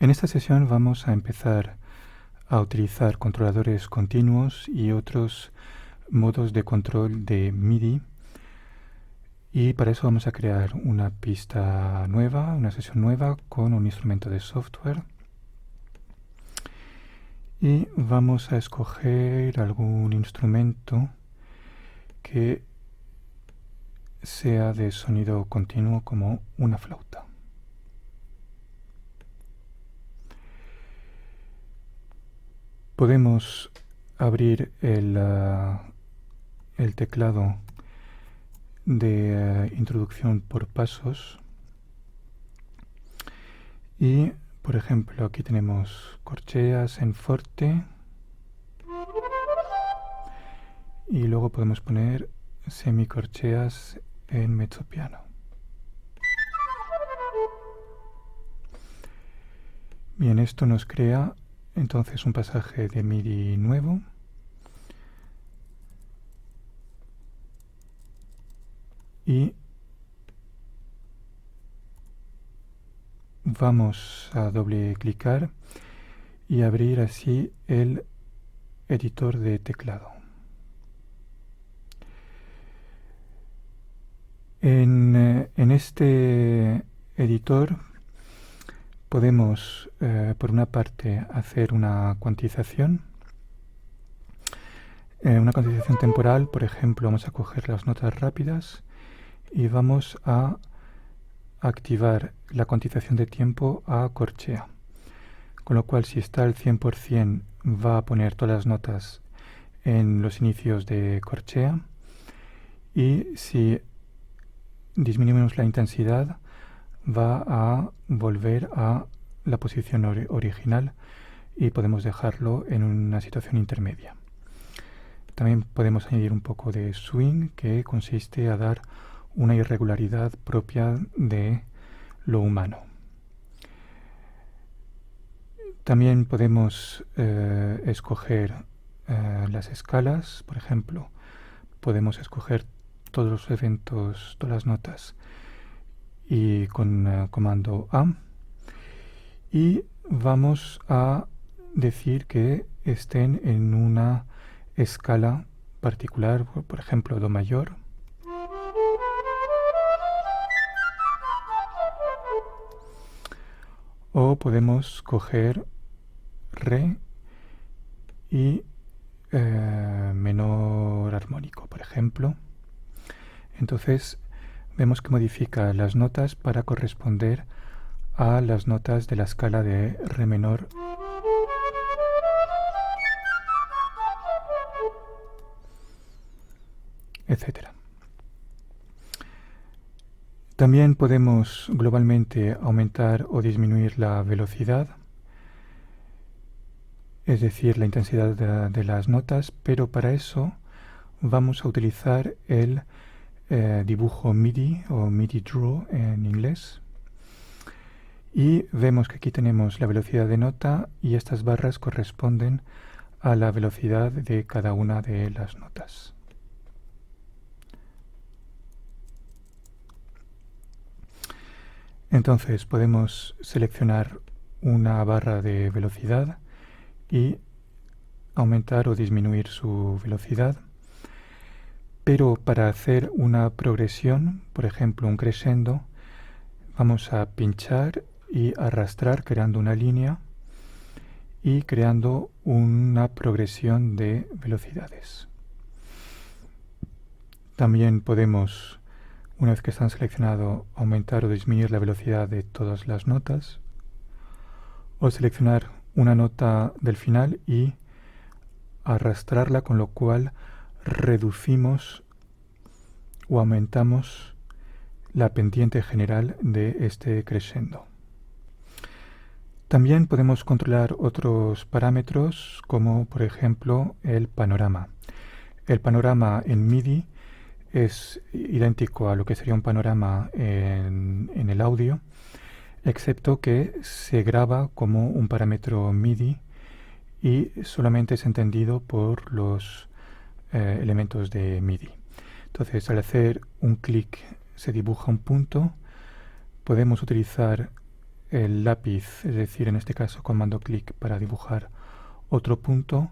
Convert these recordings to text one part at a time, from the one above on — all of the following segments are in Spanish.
En esta sesión vamos a empezar a utilizar controladores continuos y otros modos de control de MIDI, y para eso vamos a crear una pista nueva, una sesión nueva con un instrumento de software, y vamos a escoger algún instrumento que sea de sonido continuo como una flauta. Podemos abrir el teclado de introducción por pasos y, por ejemplo, aquí tenemos corcheas en forte y luego podemos poner semicorcheas en mezzopiano. Bien, esto nos crea entonces un pasaje de MIDI nuevo. Y vamos a doble clicar y abrir así el editor de teclado. En este editor podemos, por una parte, hacer una cuantización temporal. Por ejemplo, vamos a coger las notas rápidas y vamos a activar la cuantización de tiempo a corchea. Con lo cual, si está al 100%, va a poner todas las notas en los inicios de corchea, y si disminuimos la intensidad, va a volver a la posición original y podemos dejarlo en una situación intermedia. También podemos añadir un poco de swing, que consiste a dar una irregularidad propia de lo humano. También podemos escoger las escalas. Por ejemplo, podemos escoger todos los eventos, todas las notas, y con comando A, y vamos a decir que estén en una escala particular, por ejemplo, Do mayor, o podemos coger Re y menor armónico, por ejemplo. Entonces vemos que modifica las notas para corresponder a las notas de la escala de Re menor, etc. También podemos globalmente aumentar o disminuir la velocidad, es decir, la intensidad de las notas, pero para eso vamos a utilizar el dibujo MIDI o MIDI Draw en inglés. Y vemos que aquí tenemos la velocidad de nota y estas barras corresponden a la velocidad de cada una de las notas. Entonces podemos seleccionar una barra de velocidad y aumentar o disminuir su velocidad. Pero para hacer una progresión, por ejemplo un crescendo, vamos a pinchar y arrastrar creando una línea y creando una progresión de velocidades. También podemos, una vez que están seleccionado, aumentar o disminuir la velocidad de todas las notas, o seleccionar una nota del final y arrastrarla, con lo cual reducimos o aumentamos la pendiente general de este crescendo. También podemos controlar otros parámetros, como por ejemplo el panorama. El panorama en MIDI es idéntico a lo que sería un panorama en el audio, excepto que se graba como un parámetro MIDI y solamente es entendido por los elementos de MIDI. Entonces, al hacer un clic se dibuja un punto. Podemos utilizar el lápiz, es decir, en este caso comando clic para dibujar otro punto,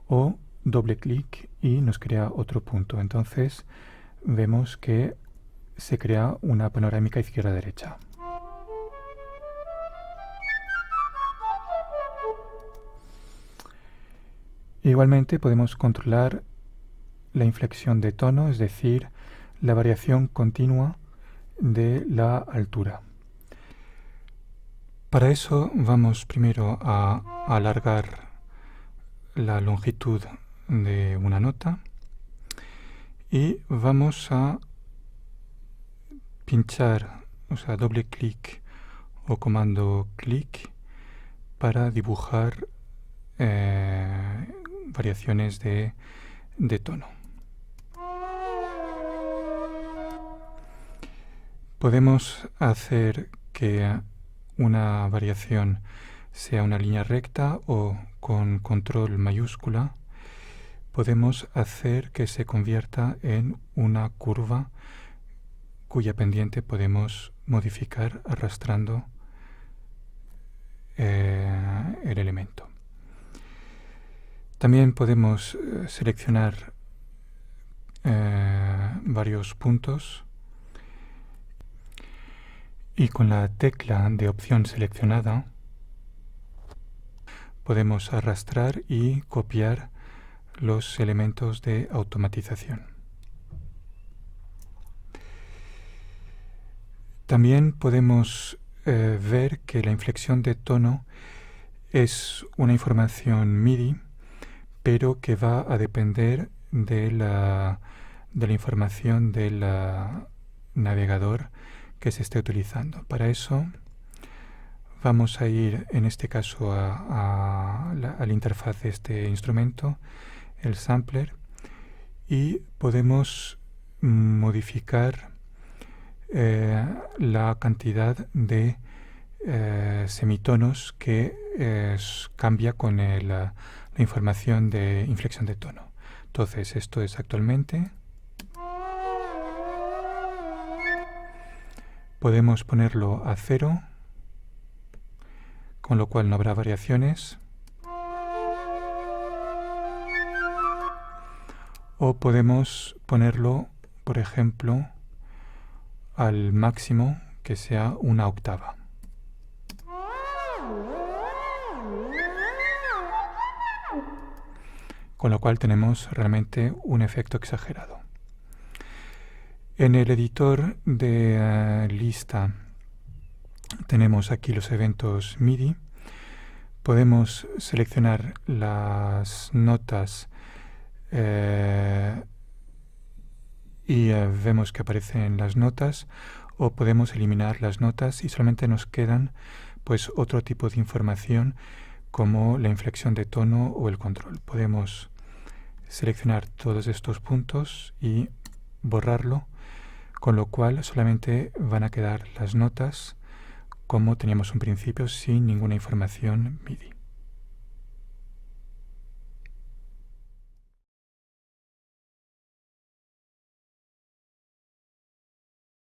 o doble clic y nos crea otro punto. Entonces vemos que se crea una panorámica izquierda-derecha. Igualmente podemos controlar la inflexión de tono, es decir, la variación continua de la altura. Para eso vamos primero a alargar la longitud de una nota y vamos a pinchar, o sea, doble clic o comando clic para dibujar variaciones de tono. Podemos hacer que una variación sea una línea recta, o con control mayúscula podemos hacer que se convierta en una curva cuya pendiente podemos modificar arrastrando el elemento. También podemos seleccionar varios puntos y con la tecla de opción seleccionada podemos arrastrar y copiar los elementos de automatización. También podemos ver que la inflexión de tono es una información MIDI, pero que va a depender de la información del navegador que se esté utilizando. Para eso vamos a ir, en este caso, a la interfaz de este instrumento, el sampler, y podemos modificar la cantidad de semitonos que cambia con la información de inflexión de tono. Entonces, esto es actualmente. Podemos ponerlo a 0, con lo cual no habrá variaciones. O podemos ponerlo, por ejemplo, al máximo, que sea una octava. Con lo cual tenemos realmente un efecto exagerado. En el editor de lista tenemos aquí los eventos MIDI. Podemos seleccionar las notas y vemos que aparecen las notas, o podemos eliminar las notas y solamente nos quedan pues otro tipo de información como la inflexión de tono o el control. Podemos seleccionar todos estos puntos y borrarlo, con lo cual solamente van a quedar las notas como teníamos un principio, sin ninguna información MIDI.